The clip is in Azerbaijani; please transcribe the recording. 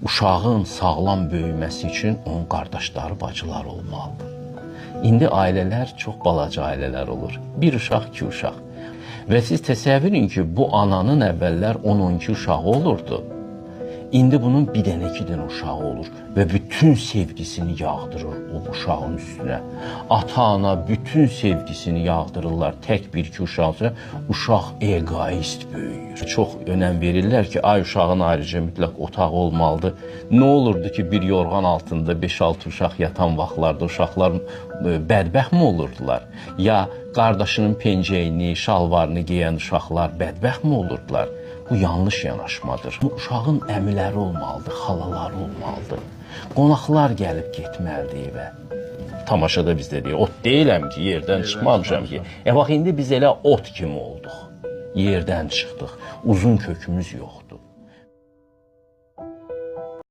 uşağın sağlam böyüməsi üçün onun qardaşları, bacıları olmalıdır. İndi ailələr çox balaca ailələr olur. Bir uşaq, iki uşaq. Və siz təsəvvür edin ki, bu ananın əvvəllər 10-12 uşağı olurdu. İndi bunun bir dənə, iki dənə uşağı olur və bütün sevgisini yağdırır o uşağın üstünə. Ata-ana bütün sevgisini yağdırırlar tək bir-iki uşaqca. Uşaq egoist böyüyür. Çox önəm verirlər ki, ay uşağın ayrıca mütləq otağı olmalıdır. Nə olurdu ki, bir yorğan altında 5-6 uşaq yatan vaxtlarda uşaqlar bədbəxt mi olurdular? Ya qardaşının pencəyini, şalvarını geyən uşaqlar bədbəxt mi olurdular? Bu yanlış yanaşmadır. Uşağın əmiləri olmalıdır, xalaları olmalıdır. Qonaqlar gəlib getməlidir evə. Tamaşada bizdə deyir, ot deyiləm ki, yerdən çıxmamışam ki. Bax, indi biz elə ot kimi olduq. Yerdən çıxdıq, uzun kökümüz yoxdur.